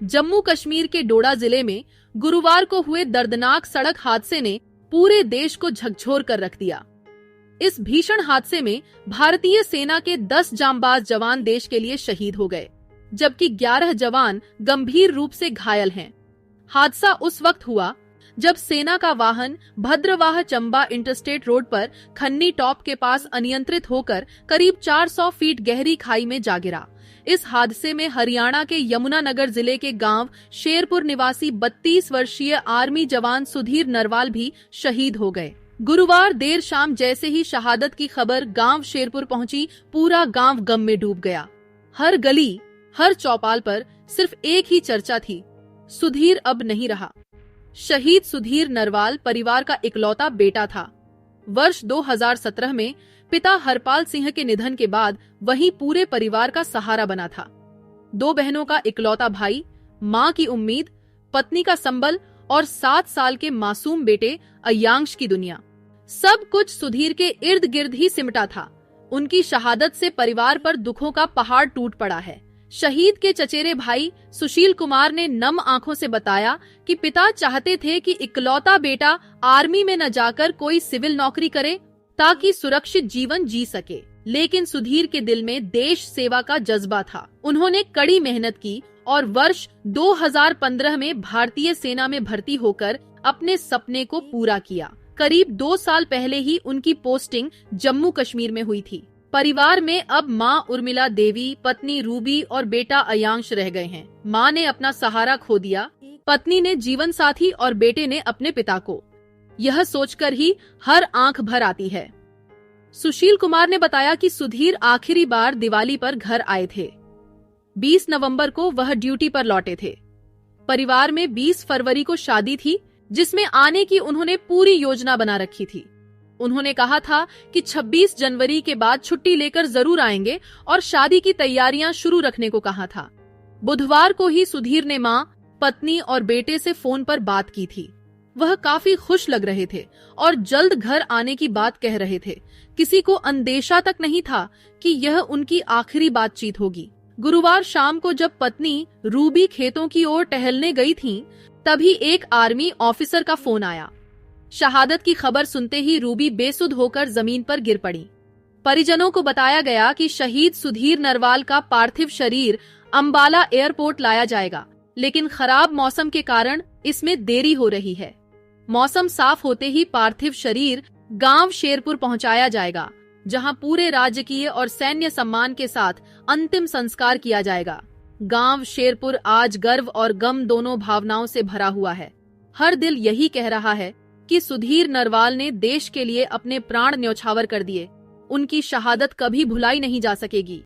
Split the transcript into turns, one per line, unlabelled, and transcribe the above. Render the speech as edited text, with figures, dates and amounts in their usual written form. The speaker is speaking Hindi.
जम्मू कश्मीर के डोडा जिले में गुरुवार को हुए दर्दनाक सड़क हादसे ने पूरे देश को झकझोर कर रख दिया। इस भीषण हादसे में भारतीय सेना के 10 जांबाज जवान देश के लिए शहीद हो गए, जबकि 11 जवान गंभीर रूप से घायल हैं। हादसा उस वक्त हुआ जब सेना का वाहन भद्रवाह चंबा इंटरस्टेट रोड पर खन्नी टॉप के पास अनियंत्रित होकर करीब 400 फीट गहरी खाई में जा गिरा। इस हादसे में हरियाणा के यमुनानगर जिले के गांव शेरपुर निवासी 32 वर्षीय आर्मी जवान सुधीर नरवाल भी शहीद हो गए। गुरुवार देर शाम जैसे ही शहादत की खबर गांव शेरपुर पहुंची, पूरा गांव गम में डूब गया। हर गली, हर चौपाल पर सिर्फ एक ही चर्चा थी, सुधीर अब नहीं रहा। शहीद सुधीर नरवाल परिवार का इकलौता बेटा था। वर्ष 2017 में पिता हरपाल सिंह के निधन के बाद वही पूरे परिवार का सहारा बना था। 2 बहनों का इकलौता भाई, मां की उम्मीद, पत्नी का संबल और 7 साल के मासूम बेटे अयांश की दुनिया। सब कुछ सुधीर के इर्द गिर्द ही सिमटा था। उनकी शहादत से परिवार पर दुखों का पहाड़ टूट पड़ा है। शहीद के चचेरे भाई सुशील कुमार ने नम आंखों से बताया कि पिता चाहते थे कि इकलौता बेटा आर्मी में न जाकर कोई सिविल नौकरी करे ताकि सुरक्षित जीवन जी सके, लेकिन सुधीर के दिल में देश सेवा का जज्बा था। उन्होंने कड़ी मेहनत की और वर्ष 2015 में भारतीय सेना में भर्ती होकर अपने सपने को पूरा किया। करीब 2 साल पहले ही उनकी पोस्टिंग जम्मू कश्मीर में हुई थी। परिवार में अब मां उर्मिला देवी, पत्नी रूबी और बेटा अयांश रह गए हैं। मां ने अपना सहारा खो दिया, पत्नी ने जीवन साथी और बेटे ने अपने पिता को। यह सोचकर ही हर आंख भर आती है। सुशील कुमार ने बताया कि सुधीर आखिरी बार दिवाली पर घर आए थे। 20 नवंबर को वह ड्यूटी पर लौटे थे। परिवार में 20 फरवरी को शादी थी, जिसमें आने की उन्होंने पूरी योजना बना रखी थी। उन्होंने कहा था कि 26 जनवरी के बाद छुट्टी लेकर जरूर आएंगे और शादी की तैयारियां शुरू रखने को कहा था। बुधवार को ही सुधीर ने मां, पत्नी और बेटे से फोन पर बात की थी। वह काफी खुश लग रहे थे और जल्द घर आने की बात कह रहे थे। किसी को अंदेशा तक नहीं था कि यह उनकी आखिरी बातचीत होगी। गुरुवार शाम को जब पत्नी रूबी खेतों की ओर टहलने गई थीं, तभी एक आर्मी ऑफिसर का फोन आया। शहादत की खबर सुनते ही रूबी बेसुध होकर जमीन पर गिर पड़ी। परिजनों को बताया गया कि शहीद सुधीर नरवाल का पार्थिव शरीर अंबाला एयरपोर्ट लाया जाएगा, लेकिन खराब मौसम के कारण इसमें देरी हो रही है। मौसम साफ होते ही पार्थिव शरीर गांव शेरपुर पहुंचाया जाएगा, जहां पूरे राजकीय और सैन्य सम्मान के साथ अंतिम संस्कार किया जाएगा। गांव शेरपुर आज गर्व और गम दोनों भावनाओं से भरा हुआ है। हर दिल यही कह रहा है कि सुधीर नरवाल ने देश के लिए अपने प्राण न्यौछावर कर दिए। उनकी शहादत कभी भुलाई नहीं जा सकेगी।